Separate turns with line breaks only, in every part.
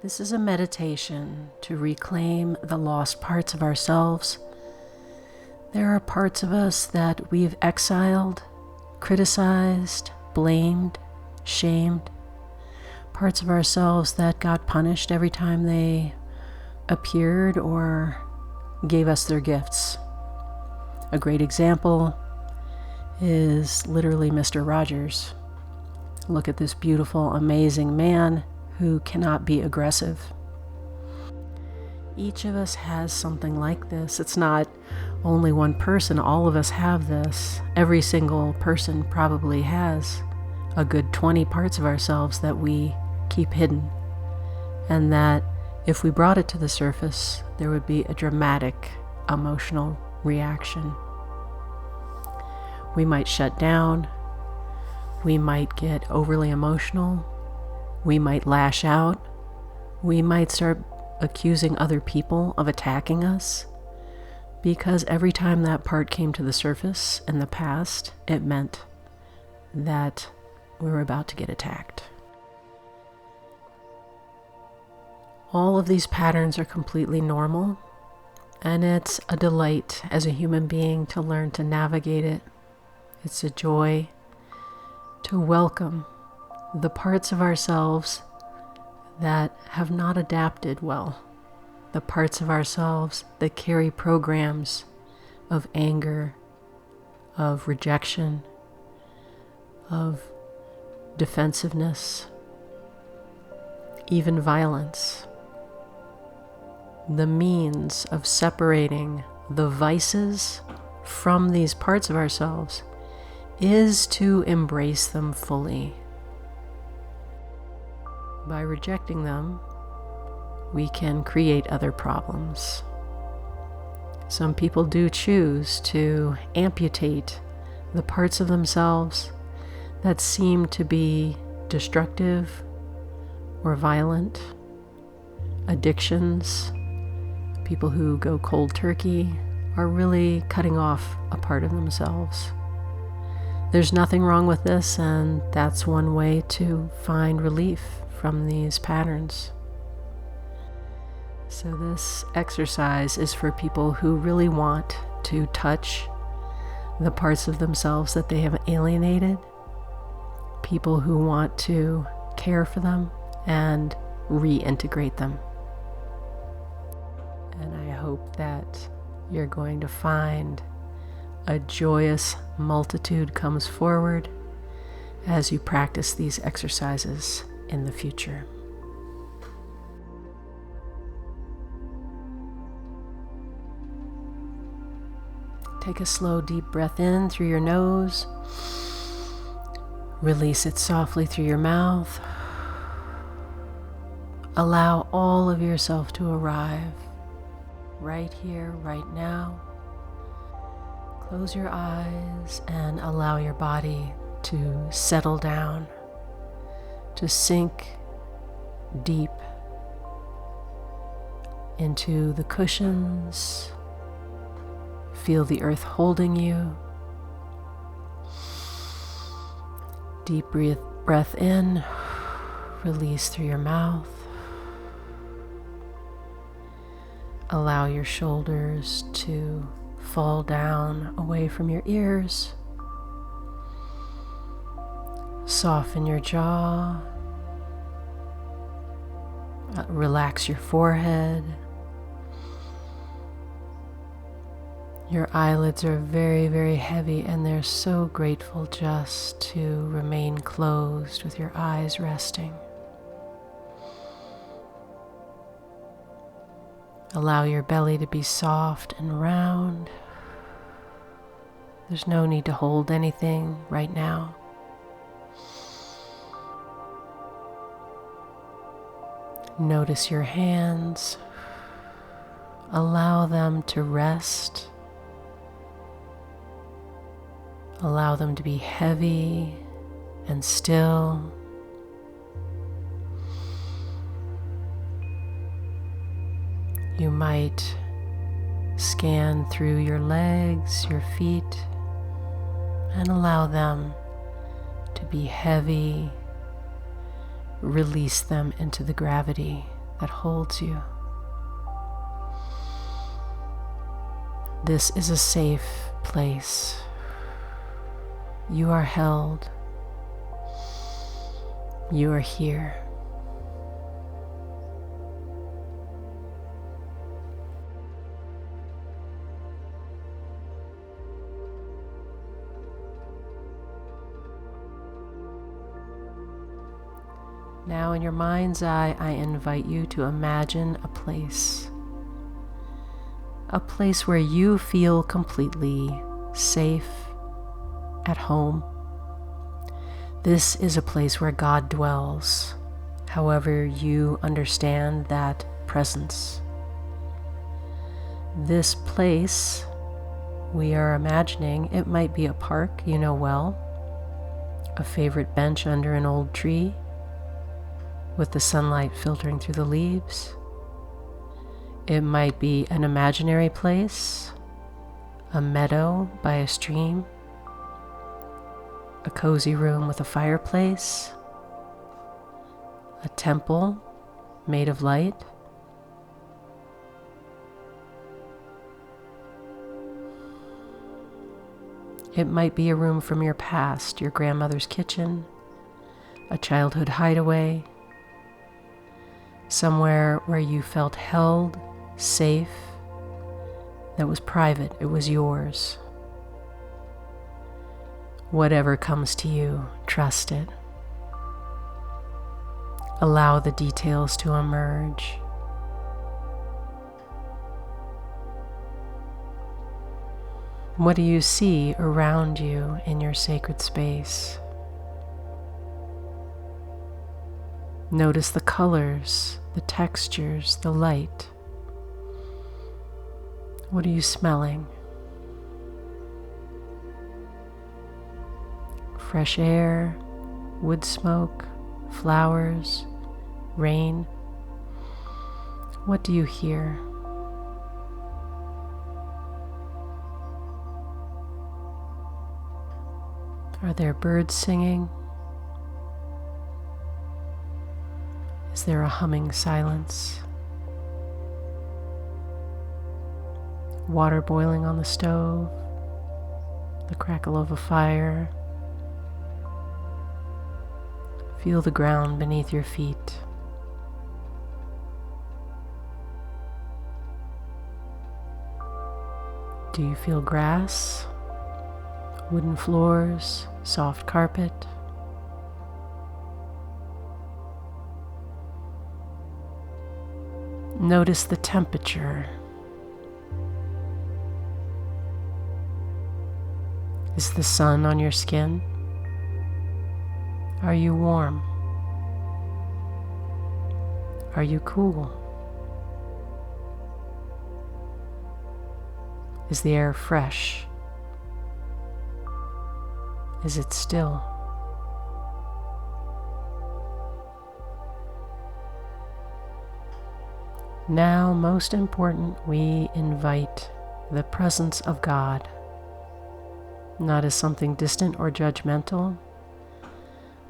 This is a meditation to reclaim the lost parts of ourselves. There are parts of us that we've exiled, criticized, blamed, shamed. Parts of ourselves that got punished every time they appeared or gave us their gifts. A great example is literally Mr. Rogers. Look at this beautiful, amazing man who cannot be aggressive. Each of us has something like this. It's not only one person. All of us have this. Every single person probably has a good 20 parts of ourselves that we keep hidden, and that if we brought it to the surface, there would be a dramatic emotional reaction. We might shut down. We might get overly emotional. We might lash out. We might start accusing other people of attacking us, because every time that part came to the surface in the past, it meant that we were about to get attacked. All of these patterns are completely normal, and it's a delight as a human being to learn to navigate it. It's a joy to welcome the parts of ourselves that have not adapted well, the parts of ourselves that carry programs of anger, of rejection, of defensiveness, even violence. The means of separating the vices from these parts of ourselves is to embrace them fully. By rejecting them, we can create other problems. Some people do choose to amputate the parts of themselves that seem to be destructive or violent. Addictions, people who go cold turkey, are really cutting off a part of themselves. There's nothing wrong with this, and that's one way to find relief from these patterns. So this exercise is for people who really want to touch the parts of themselves that they have alienated, people who want to care for them and reintegrate them. And I hope that you're going to find a joyous multitude comes forward as you practice these exercises in the future. Take a slow, deep breath in through your nose. Release it softly through your mouth. Allow all of yourself to arrive right here, right now. Close your eyes and allow your body to settle down, to sink deep into the cushions. Feel the earth holding you. Deep breath in, release through your mouth. Allow your shoulders to fall down away from your ears. Soften your jaw. Relax your forehead. Your eyelids are very, very heavy, and they're so grateful just to remain closed with your eyes resting. Allow your belly to be soft and round. There's no need to hold anything right now. Notice your hands. Allow them to rest. Allow them to be heavy and still. You might scan through your legs, your feet, and allow them to be heavy. Release them into the gravity that holds you. This is a safe place. You are held. You are here. Now in your mind's eye, I invite you to imagine a place where you feel completely safe, at home. This is a place where God dwells, however you understand that presence. This place we are imagining, it might be a park you know well, a favorite bench under an old tree, with the sunlight filtering through the leaves. It might be an imaginary place, a meadow by a stream, a cozy room with a fireplace, a temple made of light. It might be a room from your past, your grandmother's kitchen, a childhood hideaway, somewhere where you felt held, safe, that was private, it was yours. Whatever comes to you, trust it. Allow the details to emerge. What do you see around you in your sacred space? Notice the colors, the textures, the light. What are you smelling? Fresh air, wood smoke, flowers, rain. What do you hear? Are there birds singing? Is there a humming silence? Water boiling on the stove, the crackle of a fire. Feel the ground beneath your feet. Do you feel grass, wooden floors, soft carpet? Notice the temperature. Is the sun on your skin? Are you warm? Are you cool? Is the air fresh? Is it still? Now, most important, we invite the presence of God, not as something distant or judgmental,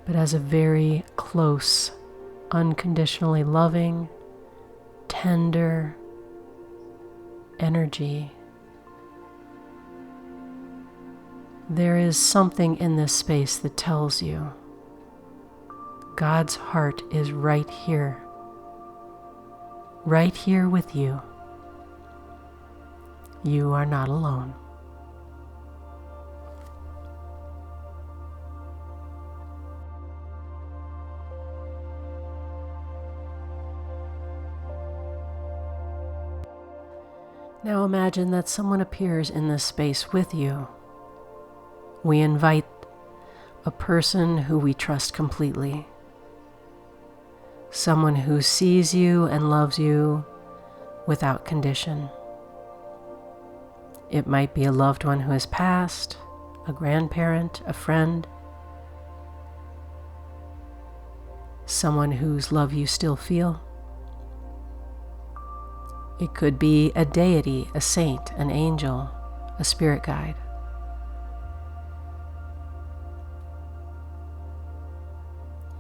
but as a very close, unconditionally loving, tender energy. There is something in this space that tells you God's heart is right here with you. You are not alone. Now imagine that someone appears in this space with you. We invite a person who we trust completely. Someone who sees you and loves you without condition. It might be a loved one who has passed, a grandparent, a friend, someone whose love you still feel. It could be a deity, a saint, an angel, a spirit guide.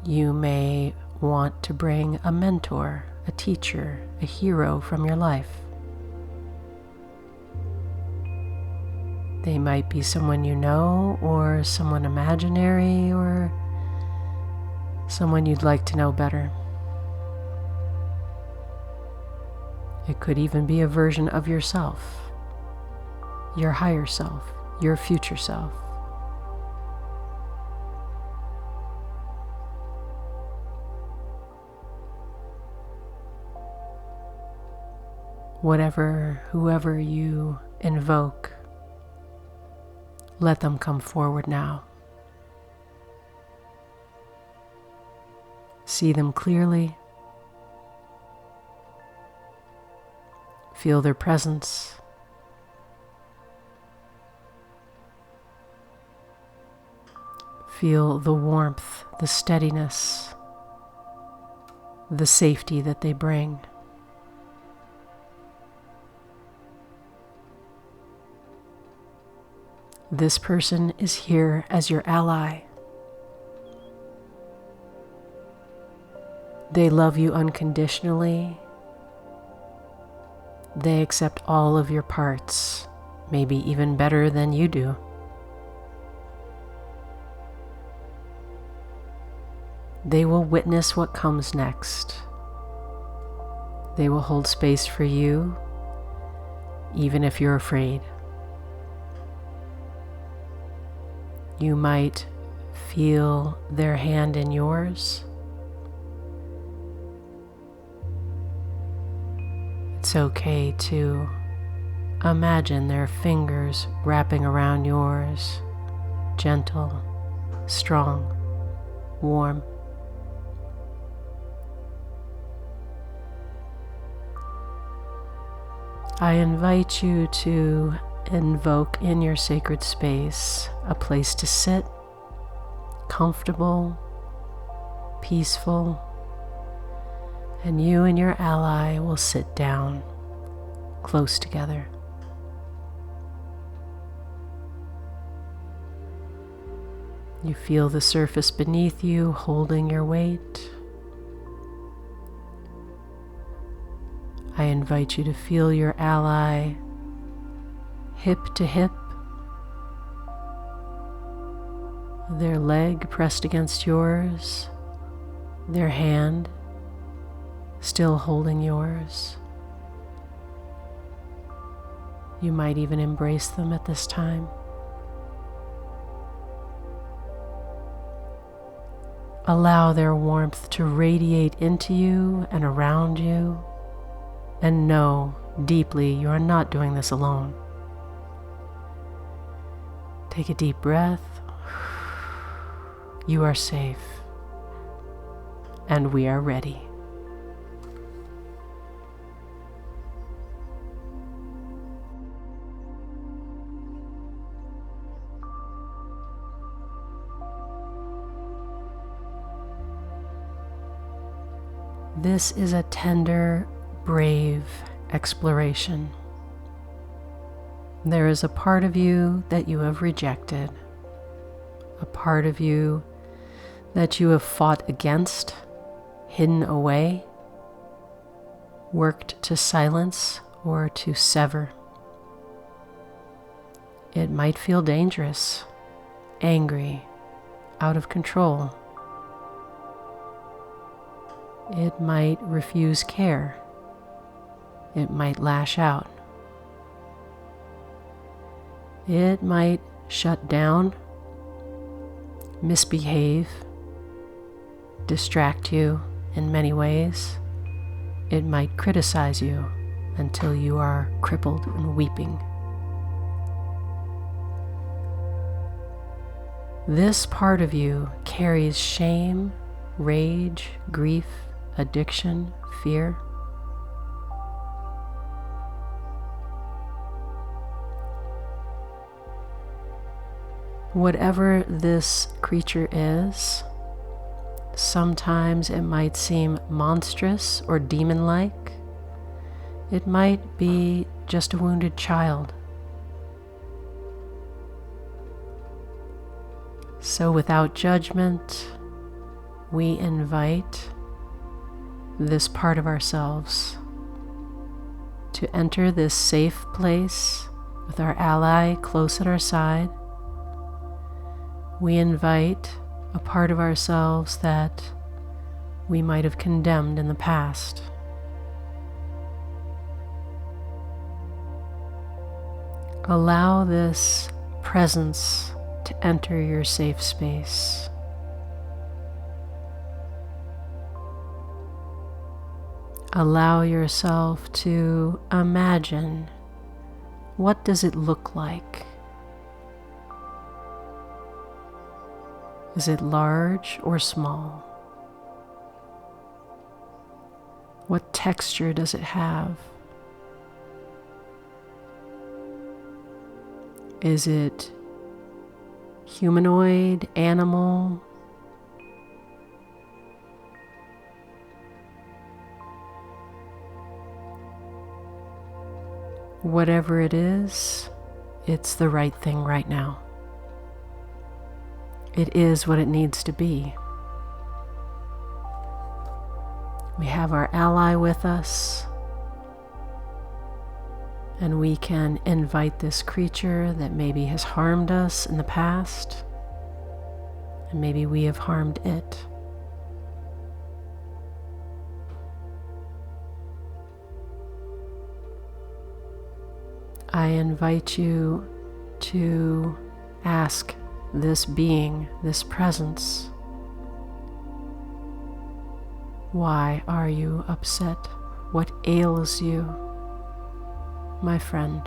You may want to bring a mentor, a teacher, a hero from your life. They might be someone you know, or someone imaginary, or someone you'd like to know better. It could even be a version of yourself, your higher self, your future self. Whoever you invoke, let them come forward now. See them clearly. Feel their presence. Feel the warmth, the steadiness, the safety that they bring. This person is here as your ally. They love you unconditionally. They accept all of your parts, maybe even better than you do. They will witness what comes next. They will hold space for you, even if you're afraid. You might feel their hand in yours. It's okay to imagine their fingers wrapping around yours, gentle, strong, warm. I invite you to invoke in your sacred space a place to sit, comfortable, peaceful, and you and your ally will sit down close together. You feel the surface beneath you holding your weight. I invite you to feel your ally hip to hip, their leg pressed against yours, their hand still holding yours. You might even embrace them at this time. Allow their warmth to radiate into you and around you, and know deeply you are not doing this alone. Take a deep breath. You are safe, and we are ready. This is a tender, brave exploration. There is a part of you that you have rejected, a part of you that you have fought against, hidden away, worked to silence or to sever. It might feel dangerous, angry, out of control. It might refuse care. It might lash out. It might shut down, misbehave, distract you in many ways. It might criticize you until you are crippled and weeping. This part of you carries shame, rage, grief, addiction, fear. Whatever this creature is, sometimes it might seem monstrous or demon-like. It might be just a wounded child. So without judgment, we invite this part of ourselves to enter this safe place with our ally close at our side. We invite a part of ourselves that we might have condemned in the past. Allow this presence to enter your safe space. Allow yourself to imagine, what does it look like? Is it large or small? What texture does it have? Is it humanoid, animal? Whatever it is, it's the right thing right now. It is what it needs to be. We have our ally with us, and we can invite this creature that maybe has harmed us in the past, and maybe we have harmed it. I invite you to ask this being, this presence, why are you upset? What ails you, my friend?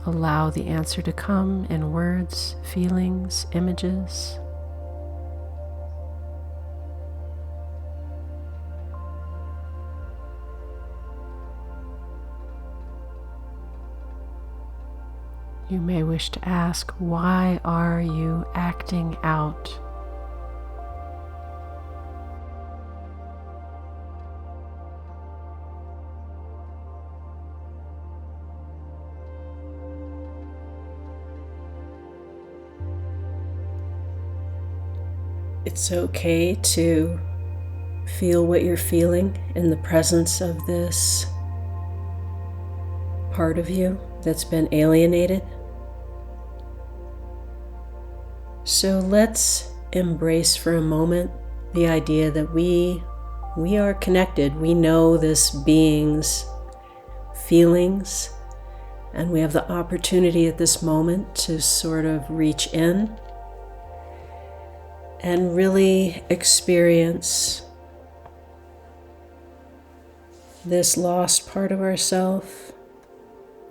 Allow the answer to come in words, feelings, images. You may wish to ask, why are you acting out? It's okay to feel what you're feeling in the presence of this part of you that's been alienated. So let's embrace for a moment the idea that we are connected. We know this being's feelings, and we have the opportunity at this moment to sort of reach in and really experience this lost part of ourself.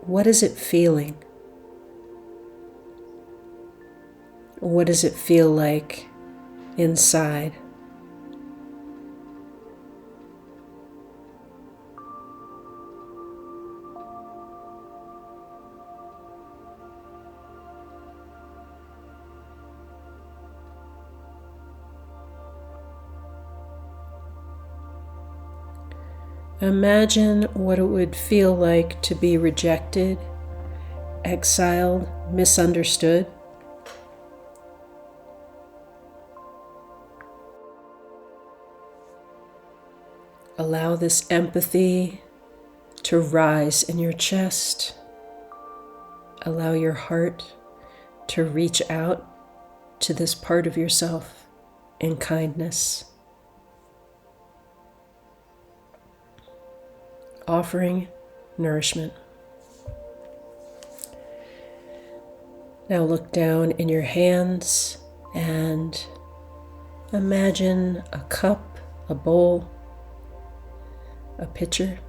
What is it feeling? What does it feel like inside? Imagine what it would feel like to be rejected, exiled, misunderstood. Allow this empathy to rise in your chest. Allow your heart to reach out to this part of yourself in kindness. Offering nourishment. Now look down in your hands and imagine a cup, a bowl, a pitcher.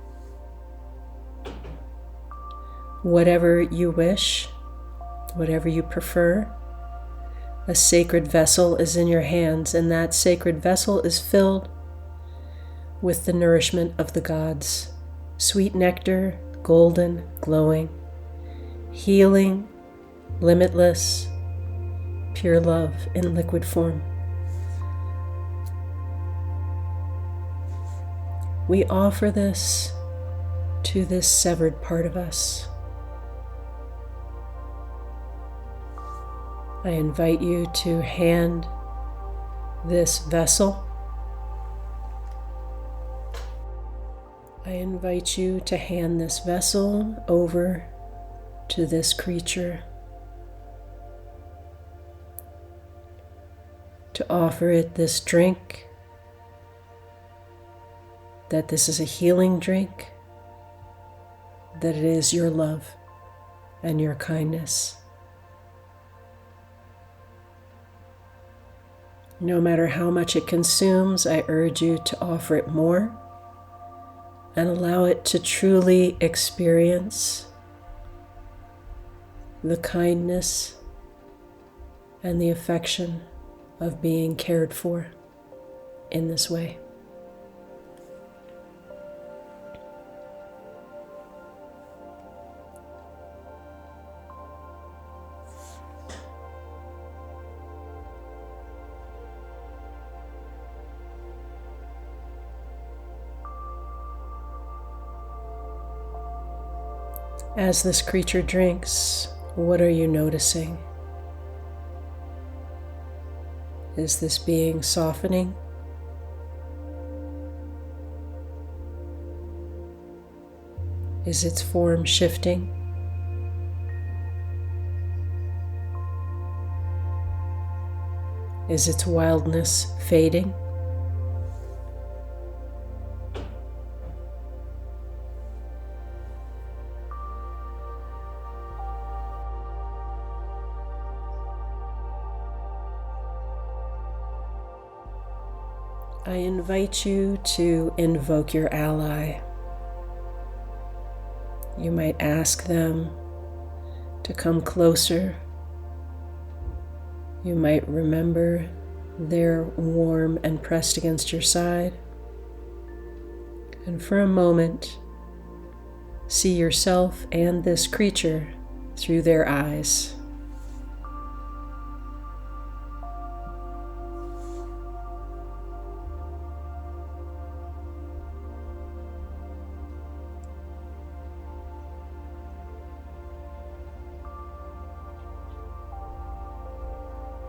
Whatever you wish, whatever you prefer, a sacred vessel is in your hands, and that sacred vessel is filled with the nourishment of the gods. Sweet nectar, golden, glowing, healing, limitless, pure love in liquid form. We offer this to this severed part of us, I invite you to hand this vessel. I invite you to hand this vessel over to this creature, to offer it this drink, that this is a healing drink, that it is your love and your kindness. No matter how much it consumes, I urge you to offer it more and allow it to truly experience the kindness and the affection of being cared for in this way. As this creature drinks, what are you noticing? Is this being softening? Is its form shifting? Is its wildness fading? I invite you to invoke your ally. You might ask them to come closer. You might remember they're warm and pressed against your side. And for a moment, see yourself and this creature through their eyes.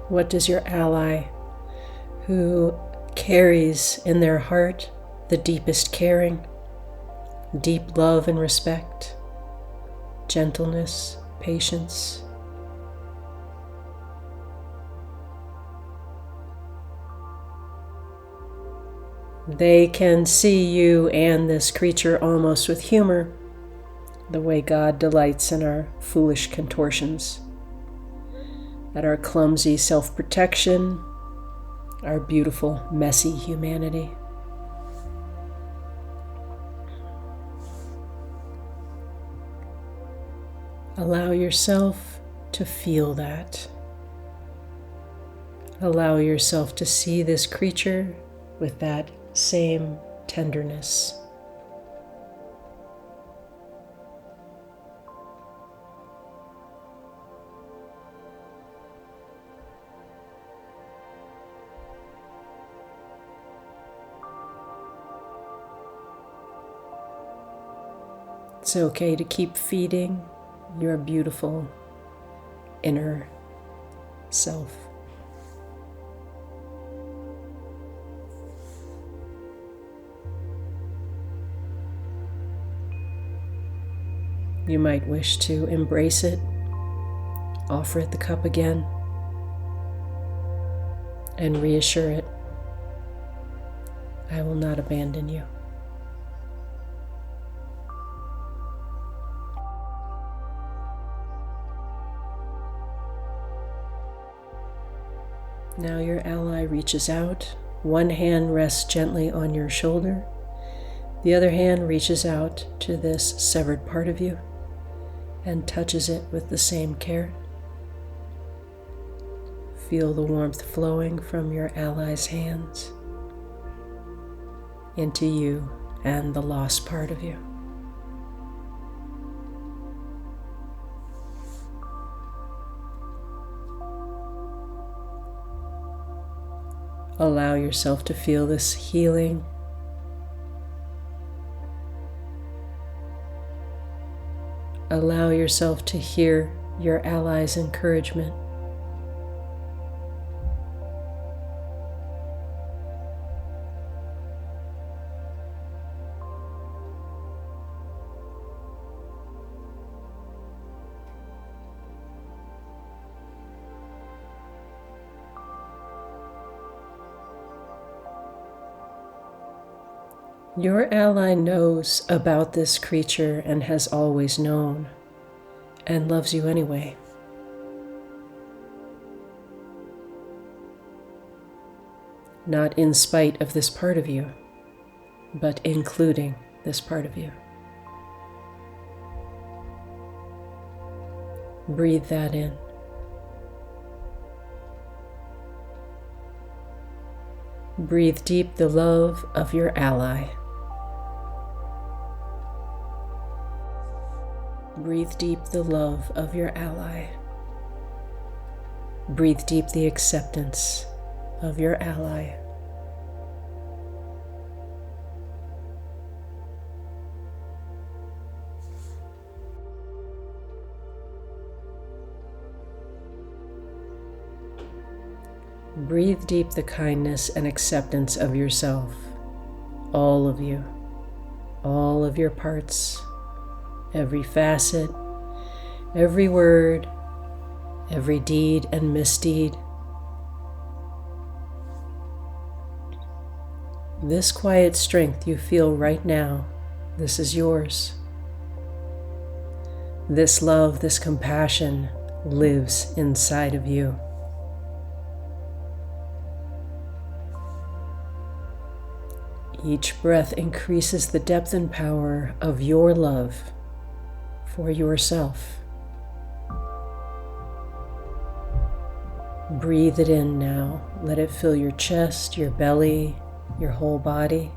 What does your ally, who carries in their heart the deepest caring, deep love and respect, gentleness, patience, they can see you and this creature almost with humor, the way God delights in our foolish contortions, at our clumsy self-protection, our beautiful, messy humanity. Allow yourself to feel that. Allow yourself to see this creature with that same tenderness. It's okay to keep feeding your beautiful inner self. You might wish to embrace it, offer it the cup again, and reassure it, I will not abandon you. Now your ally reaches out. One hand rests gently on your shoulder. The other hand reaches out to this severed part of you and touches it with the same care. Feel the warmth flowing from your ally's hands into you and the lost part of you. Allow yourself to feel this healing. Allow yourself to hear your ally's encouragement Your ally knows about this creature and has always known, and loves you anyway. Not in spite of this part of you, but including this part of you. Breathe that in. Breathe deep the love of your ally. Breathe deep the love of your ally. Breathe deep the acceptance of your ally. Breathe deep the kindness and acceptance of yourself, all of you, all of your parts, every facet, every word, every deed and misdeed. This quiet strength you feel right now, this is yours. This love, this compassion lives inside of you. Each breath increases the depth and power of your love for yourself. Breathe it in now. Let it fill your chest, your belly, your whole body.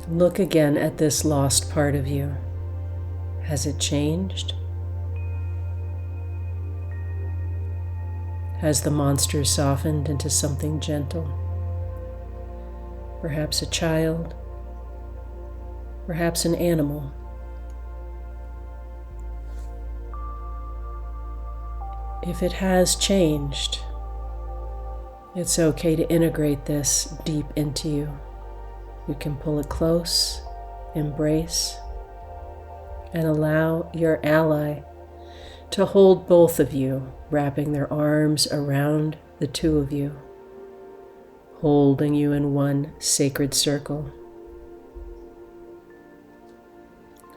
Look again at this lost part of you. Has it changed? Has the monster softened into something gentle? Perhaps a child, perhaps an animal. If it has changed, it's okay to integrate this deep into you. You can pull it close, embrace, and allow your ally to hold both of you, wrapping their arms around the two of you, holding you in one sacred circle.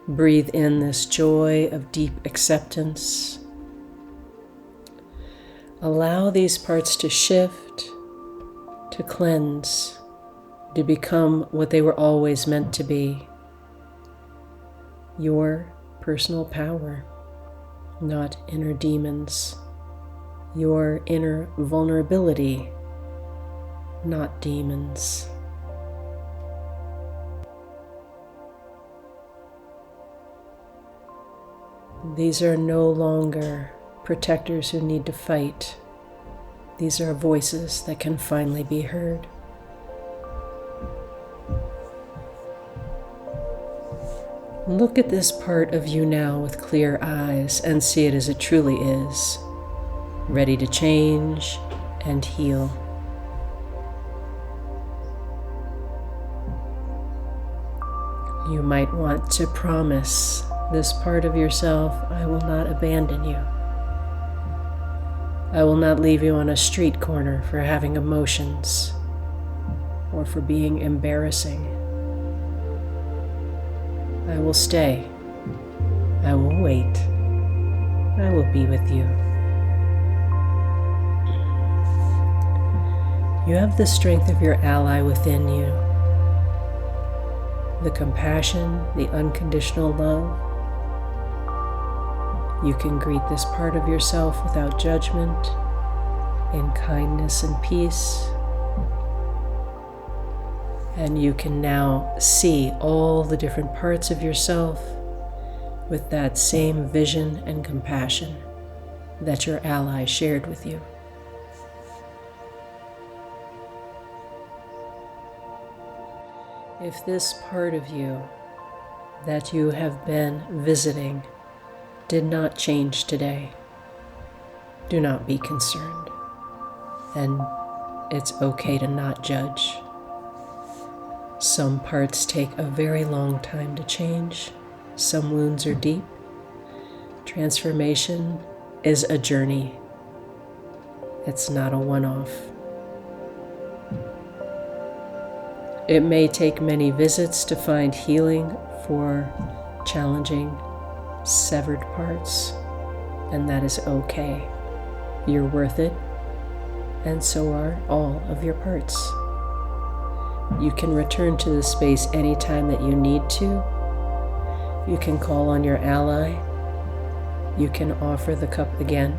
Breathe in this joy of deep acceptance. Allow these parts to shift, to cleanse, to become what they were always meant to be. Your personal power. Not inner demons, your inner vulnerability, not demons. These are no longer protectors who need to fight. These are voices that can finally be heard. Look at this part of you now with clear eyes and see it as it truly is, ready to change and heal. You might want to promise this part of yourself, I will not abandon you. I will not leave you on a street corner for having emotions or for being embarrassing. I will stay. I will wait. I will be with you. You have the strength of your ally within you. The compassion, the unconditional love. You can greet this part of yourself without judgment, in kindness and peace. And you can now see all the different parts of yourself with that same vision and compassion that your ally shared with you. If this part of you that you have been visiting did not change today, do not be concerned. And it's okay to not judge. Some parts take a very long time to change. Some wounds are deep. Transformation is a journey. It's not a one-off. It may take many visits to find healing for challenging, severed parts, and that is okay. You're worth it, and so are all of your parts. You can return to this space anytime that you need to. You can call on your ally. You can offer the cup again.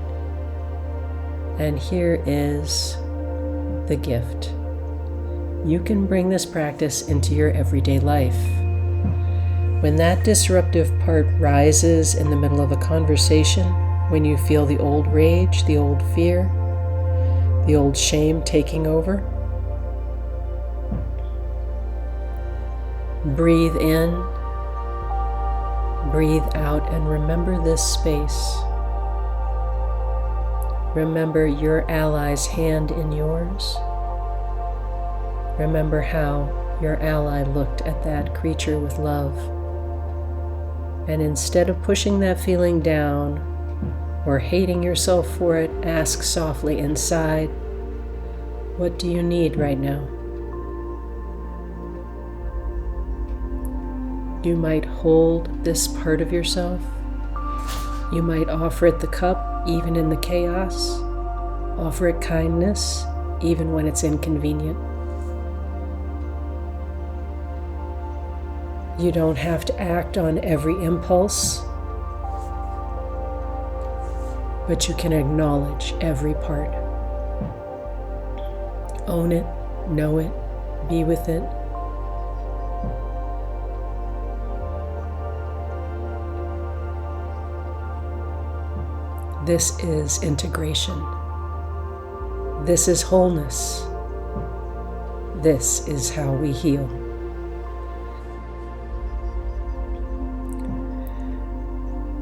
And here is the gift. You can bring this practice into your everyday life. When that disruptive part rises in the middle of a conversation, when you feel the old rage, the old fear, the old shame taking over, breathe in, breathe out, and remember this space. Remember your ally's hand in yours. Remember how your ally looked at that creature with love. And instead of pushing that feeling down or hating yourself for it, ask softly inside, what do you need right now? You might hold this part of yourself. You might offer it the cup, even in the chaos. Offer it kindness, even when it's inconvenient. You don't have to act on every impulse, but you can acknowledge every part. Own it, know it, be with it. This is integration. This is wholeness. This is how we heal.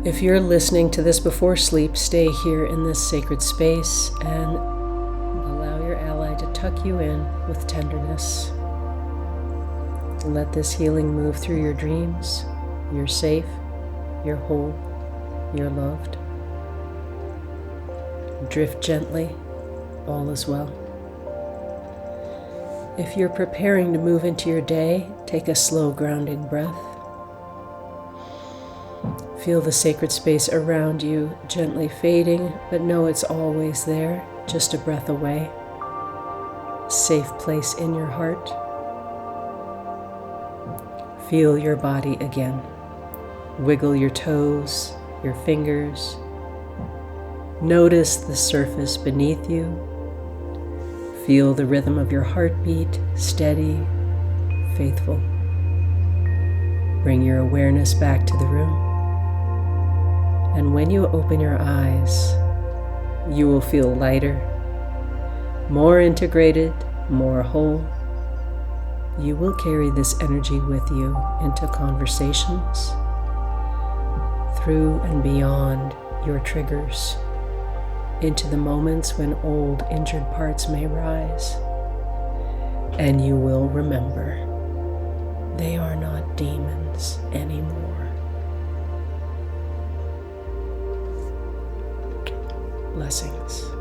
If you're listening to this before sleep, stay here in this sacred space and allow your ally to tuck you in with tenderness. Let this healing move through your dreams. You're safe, you're whole, you're loved. Drift gently, all is well. If you're preparing to move into your day, take a slow grounding breath. Feel the sacred space around you gently fading, but know it's always there, just a breath away. Safe place in your heart. Feel your body again. Wiggle your toes, your fingers. Notice the surface beneath you. Feel the rhythm of your heartbeat, steady, faithful. Bring your awareness back to the room. And when you open your eyes, you will feel lighter, more integrated, more whole. You will carry this energy with you into conversations, through and beyond your triggers, into the moments when old injured parts may rise. And you will remember, they are not demons anymore. Blessings.